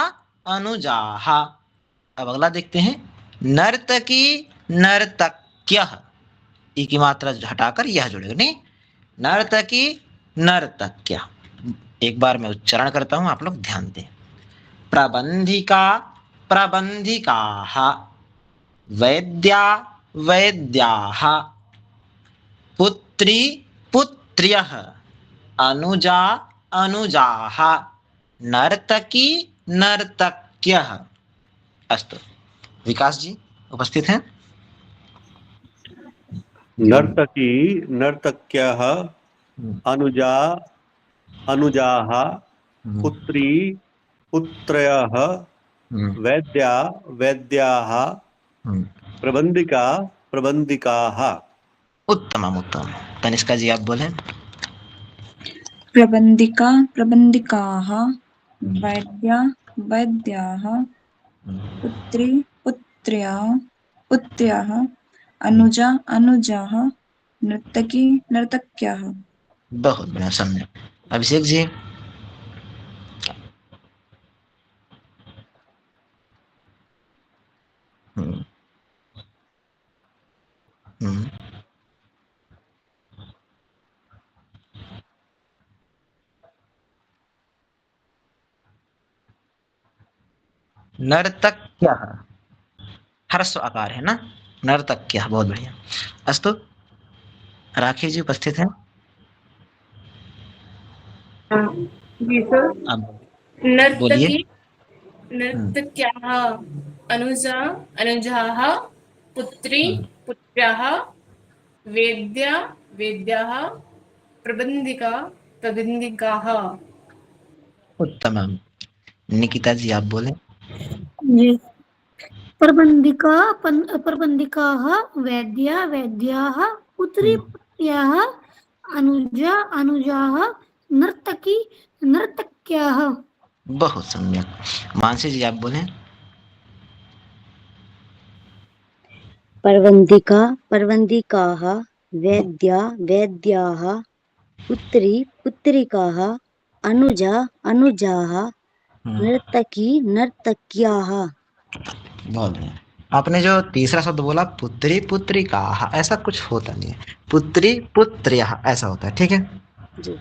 अनुजाः। अब अगला देखते हैं, नर्तकी नर्तक्यः, एक ही मात्रा हटाकर यह जुड़ेगा, नहीं, नर्तकी नर्तक्यः। एक बार मैं उच्चारण करता हूं, आप लोग ध्यान दें। प्रबंधिका प्रबंधिकाः, वैद्या वैद्याः, पुत्री पुत्र्यः, अनुजा अनुजाः, नर्तकी नर्तक्यः। अस्तु, विकास जी उपस्थित हैं? नर्तकी नर्तक्यः, अनुजा अनुजाः, पुत्री पुत्र्यः, वैद्या वैद्याः, प्रबंधिका प्रबंधिकाः। उत्तम उत्तम। तनिष्का जी आप बोलें। प्रबंधिका प्रबंधिकाः, वैद्या वैद्याः, पुत्री पुत्र्यः, अनुजा अनुजाः, नर्तकी नर्तक्यः। बहुत बढ़िया, सम्यक। अभिषेक जी। हम्म हम्म नर्तक्यः, ह्रस्व आकार है ना, नर्तक्यः, बहुत बढ़िया। अस्तु, राखी जी उपस्थित हैं? जी सर। अब नर्तकी बोलिए। नर्तक्याः, अनुजा अनुजाः, पुत्री पुत्र्याः, वेद्या वेद्याः, प्रबंधिका प्रबंधिकाः। उत्तम। निकिता जी आप बोले। जी। प्रबंधिका प्रबंधिकाः, वैद्या वैद्याः, पुत्री पुत्र्याः, अनुजा अनुजाः, नर्तकी नर्तक्याः। बहुत सम्यक। मानसी जी आप बोले। प्रबंधिका प्रबंधिकाः, वैद्या वैद्याः, पुत्री पुत्रिकाः, अनुजा अनुजाः, नर्तकी नर्तक्याः। बहुत बढ़िया। आपने जो तीसरा शब्द बोला पुत्री पुत्रिकाः, ऐसा कुछ होता नहीं है, पुत्री पुत्र्यः ऐसा होता है। ठीक है जी।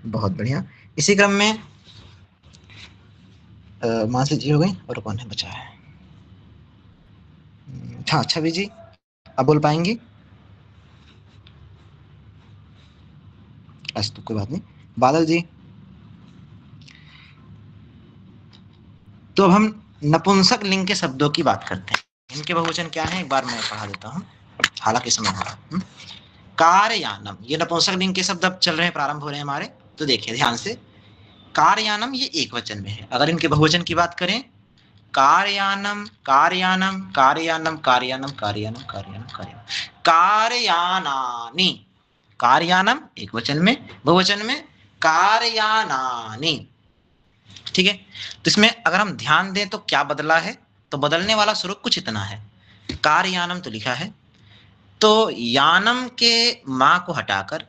बहुत बढ़िया। इसी क्रम में मानसी जी हो गई, और कौन है बचा है? हाँ, छवि जी आप बोल पाएंगी? अस्तु, कोई बात नहीं। बादल जी। तो अब हम नपुंसक लिंग के शब्दों की बात करते हैं। इनके बहुवचन क्या है, एक बार मैं पढ़ा देता हूँ, हालांकि समय हो रहा। कारयानम, ये नपुंसक लिंग के शब्द अब चल रहे हैं, प्रारंभ हो रहे हैं हमारे। तो देखिए ध्यान से, कारयानम ये एक वचन में है। अगर इनके बहुवचन की बात करें, कारयानम कारयानम कारयानम कारयानम कारयानम कारयानम कारयानम, कारयानानि, कारयानम एक वचन में, बहुवचन में कारयानानि। ठीक है, तो इसमें अगर हम ध्यान दें तो क्या बदला है, तो बदलने वाला स्वरूप कुछ इतना है। कारयानम तो लिखा है, तो यानम के मां को हटाकर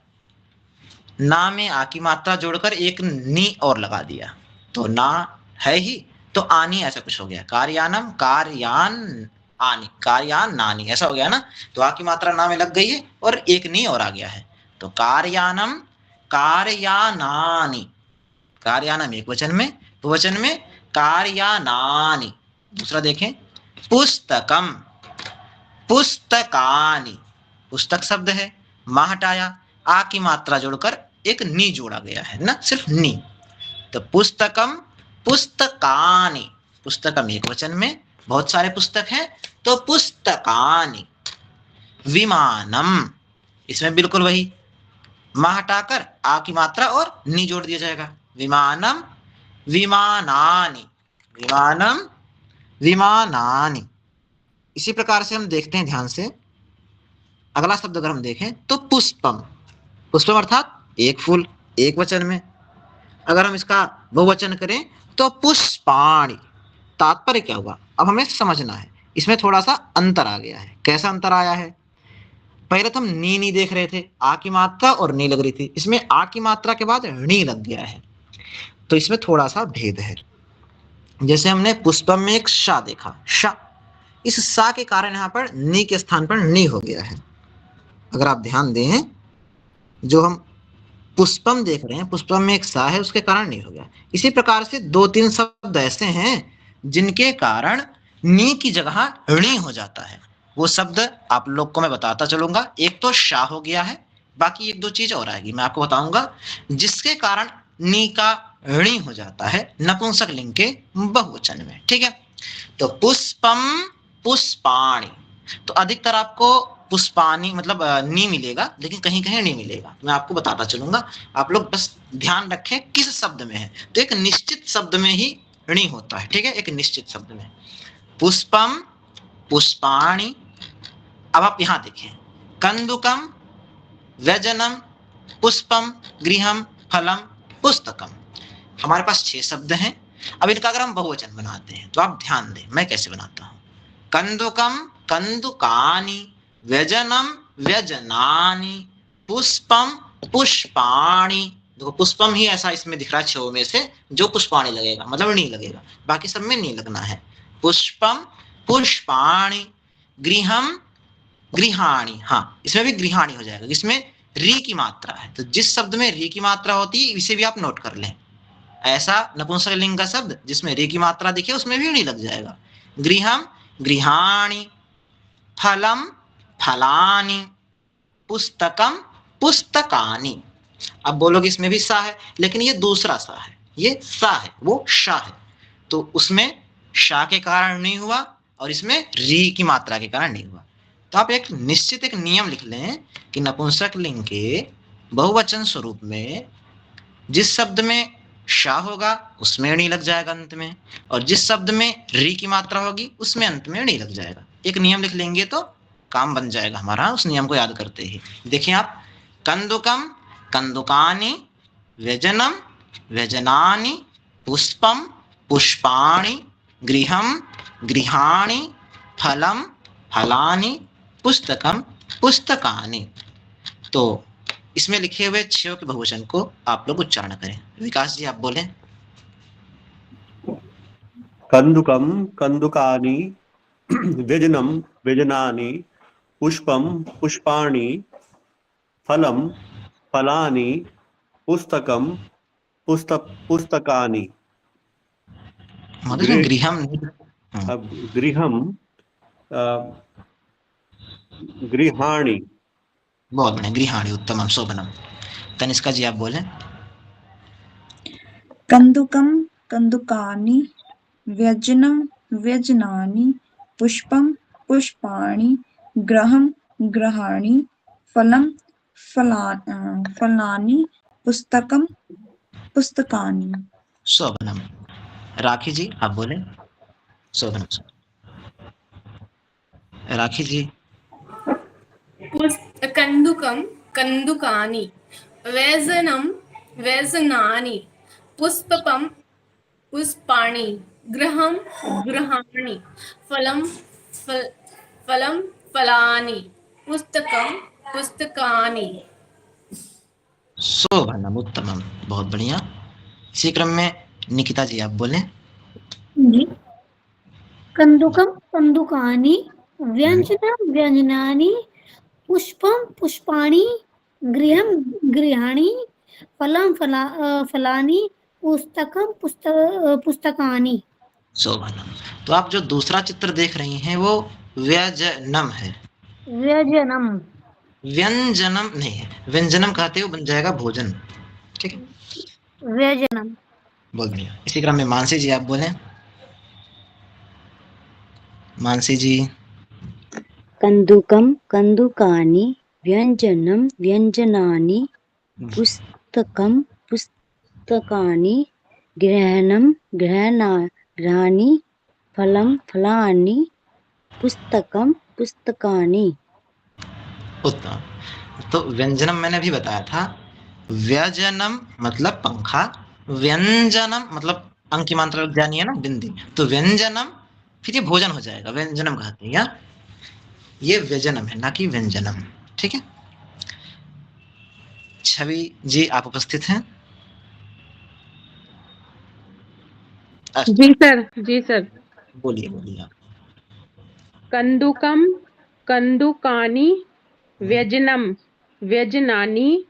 ना में आ की मात्रा जोड़कर एक नी और लगा दिया, तो ना है ही, तो आनी ऐसा कुछ हो गया। कारयानम कारयान आनी, कारयान नानी ऐसा हो गया ना, तो आ की मात्रा ना में लग गई है और एक नी और आ गया है, तो कारयानम कारयानानि, कारयानम एक वचन में, बहुवचन में कारयानानि। दूसरा देखें, पुस्तकम पुस्तकानि, पुस्तक शब्द है, मां हटाया, आ की मात्रा जोड़कर एक नी जोड़ा गया है ना, सिर्फ नी, तो पुस्तकम पुस्तकानि, पुस्तकम एक वचन में, बहुत सारे पुस्तक हैं, तो पुस्तकानि। विमानम, इसमें बिल्कुल वही, मां हटाकर आ की मात्रा और नी जोड़ दिया जाएगा, विमानम विमानानि, विमानम विमानानि। इसी प्रकार से हम देखते हैं ध्यान से, अगला शब्द अगर हम देखें तो पुष्पम, पुष्पम अर्थात एक फूल, एक वचन में। अगर हम इसका बहुवचन करें तो पुष्पाणि। तात्पर्य क्या हुआ, अब हमें समझना है। इसमें थोड़ा सा अंतर आ गया है। कैसा अंतर आया है? पहले तो हम नी देख रहे थे, आ की मात्रा और नी लग रही थी। इसमें आ की मात्रा के बाद णी लग गया है, तो इसमें थोड़ा सा भेद है। जैसे हमने पुष्पम में एक शा देखा, शा, इस सा के कारण यहाँ पर नी के स्थान पर नी हो गया है। अगर आप ध्यान दें, जो हम पुष्पम देख रहे हैं, पुष्पम में एक सा है, उसके कारण नी हो गया। इसी प्रकार से 2-3 शब्द ऐसे हैं जिनके कारण नी की जगह णी हो जाता है। वो शब्द आप लोग को मैं बताता चलूंगा। एक तो शा हो गया है, बाकी 1-2 चीज और आएगी, मैं आपको बताऊंगा, जिसके कारण नी का णी हो जाता है नपुंसक लिंग के बहुवचन में। ठीक है, तो पुष्पम, पुष्पाणि, तो अधिकतर आपको पुष्पानी मतलब नी मिलेगा, लेकिन कहीं कहीं नहीं मिलेगा। मैं आपको बताता चलूंगा, आप लोग बस ध्यान रखें किस शब्द में है। तो एक निश्चित शब्द में ही णी होता है। ठीक है, एक निश्चित शब्द में। पुष्पम, पुष्पाणि। अब आप यहां देखें, कंदुकम, व्यजनम, पुष्पम, गृहम, फलम, पुस्तकम। हमारे पास 6 शब्द हैं। अब इनका अगर हम बहुवचन बनाते हैं तो आप ध्यान दें मैं कैसे बनाता हूं। कंदुकम, कंदुकानि, व्यजनम, व्यजनानि, पुष्पम, पुष्पाणि। देखो पुष्पम ही ऐसा इसमें दिख रहा है 6 में से जो पुष्पाणि लगेगा, मतलब नी लगेगा, बाकी सब में नी लगना है। पुष्पम, पुष्पाणि, गृहम, गृहाणि। हाँ, इसमें भी गृहाणि हो जाएगा, इसमें री की मात्रा है। तो जिस शब्द में री की मात्रा होती है इसे भी आप नोट कर लें। ऐसा नपुंसक लिंग का शब्द जिसमें री की मात्रा दिखे उसमें भी णी लग जाएगा। गृहम, गृहाणि, फलम, फलानि, पुस्तकम, पुस्तकानि। अब बोलोगे इसमें भी सा है, लेकिन ये दूसरा सा है, ये सा है, वो शा है। तो उसमें शा के कारण नहीं हुआ और इसमें री की मात्रा के कारण नहीं हुआ। तो आप एक निश्चित एक नियम लिख लें कि नपुंसक लिंग के बहुवचन स्वरूप में जिस शब्द में शा होगा उसमें णी लग जाएगा अंत में, और जिस शब्द में री की मात्रा होगी उसमें अंत में णी लग जाएगा। एक नियम लिख लेंगे तो काम बन जाएगा हमारा, उस नियम को याद करते ही। देखिए आप, कंदुकम, कंदुकानि, व्यजनम, व्यजनानि, पुष्पम, पुष्पाणि, गृहम, गृहाणि, फलम, फलानि, पुस्तकम, पुस्तकानि। तो इसमें लिखे हुए 6 के बहुवचन को आप लोग उच्चारण करें। विकास जी आप बोलें। कंदुकम, कंदुकानि, व्यजनम, व्यजनानि, पुष्पम, पुष्पाणि, फलम, फलानि, पुस्तकम, पुस्तकानि। मतलब गृहम, अब गृहम, गृहाणि। बहुत बढ़िया, गृहाणि, उत्तमम, शोभनम। तनिष्का जी आप बोलें। कंदुकम, कंदुकानि, व्यजनम, व्यजनानि, पुष्पम, पुष्पाणि, गृहम, गृहाणि, फलम, फलानि, पुस्तकम, पुस्तकानि। शोभनम। राखी जी आप बोलें। शोभनम। राखी जी। कंदुकम, कंदुकानि, व्यजनम, व्यजनानि, पुष्पम, पुष्पाणि, गृहम, गृहाणि, फलम, फलम, फलानि, पुस्तकम, पुस्तकानि। शोभनम, उत्तमम, बहुत बढ़िया। इसी क्रम में निकिता जी आप बोलें। जी, कंदुकम, कंदुकानि, व्यंजनम, व्यंजनानि, पुष्पम, पुष्पाणि, गृहम, गृहाणि, फलम, फलानि, पुस्तकम, पुस्तकानि। शोभनम। तो आप जो दूसरा चित्र देख रही हैं वो व्यजनम है, व्यंजनम, व्यंजनम नहीं है। व्यंजनम कहते हो बन जाएगा भोजन। ठीक है, व्यंजनम। बहुत बढ़िया। इसी क्रम में मानसी जी आप बोलें। मानसी जी। कंदुकम, कंदुकानि, व्यंजनम, व्यंजनानि, पुस्तकम, पुस्तकानि, गृहणम, गृहाणि, फलम, फलानि, पुस्तकम, पुस्तकानि। उत्तम। तो व्यंजनम मैंने भी बताया था, व्यजनम मतलब पंखा, व्यंजनम मतलब अंक की मात्रा ज्ञानी है ना, बिंदी, तो व्यंजनम फिर ये भोजन हो जाएगा, व्यंजनम कहते हैं, या ये व्यजनम है ना कि व्यंजनम। ठीक है, छवि जी आप उपस्थित हैं? जी सर, जी सर। बोलिए बोलिए आप। कंदुकम कंदुकानि व्यजनम व्यजनानि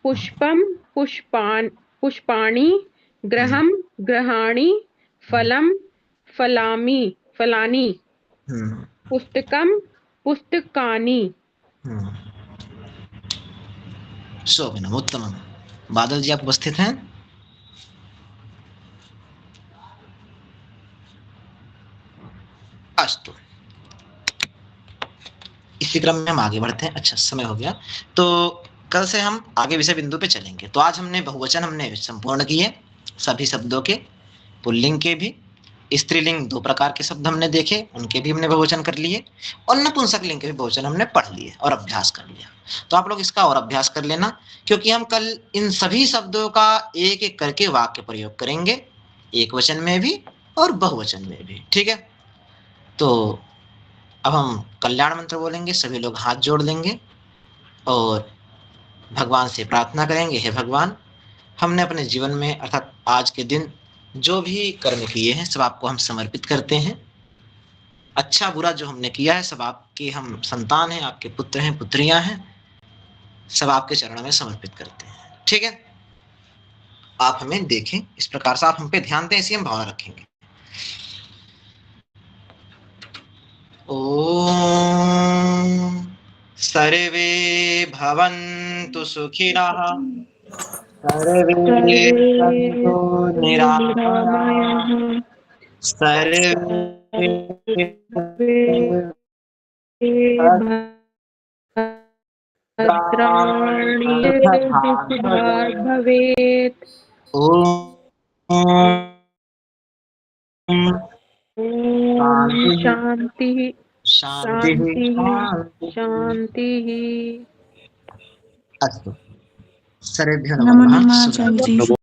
पुष्पम पुष्पाणि गृहम गृहाणि फलम फलानि हम्म, पुस्तकम पुस्तकानि। शोभनम, उत्तमम। बादल जी आप उपस्थित हैं? अस्तु, इसी क्रम में हम आगे बढ़ते हैं। अच्छा, समय हो गया, तो कल से हम आगे विषय बिंदु पे चलेंगे। तो आज हमने बहुवचन हमने संपूर्ण किए, सभी शब्दों के, पुल्लिंग के भी, स्त्रीलिंग 2 प्रकार के शब्द हमने देखे, उनके भी हमने बहुवचन कर लिए, और नपुंसक लिंग के भी बहुवचन हमने पढ़ लिए और अभ्यास कर लिया। तो आप लोग इसका और अभ्यास कर लेना, क्योंकि हम कल इन सभी शब्दों का एक एक करके वाक्य प्रयोग करेंगे, एक वचन में भी और बहुवचन में भी। ठीक है, तो अब हम कल्याण मंत्र बोलेंगे, सभी लोग हाथ जोड़ लेंगे और भगवान से प्रार्थना करेंगे, हे भगवान, हमने अपने जीवन में अर्थात आज के दिन जो भी कर्म किए हैं सब आपको हम समर्पित करते हैं। अच्छा बुरा जो हमने किया है सब आपके हम संतान हैं, आपके पुत्र हैं, पुत्रियां हैं, सब आपके चरणों में समर्पित करते हैं। ठीक है, आप हमें देखें, इस प्रकार से आप हम पे ध्यान दें, ऐसी हम भावना रखेंगे। ओम सर्वे भवन्तु सुखिनः, सर्वे सन्तु निरामयाः, सर्वे भद्राणि भवेत्। ओम शांति शांति शांति। अस्तु, सर्वेभ्यो नमो नमः। नमः शुभरात्रि। आचार्य जी।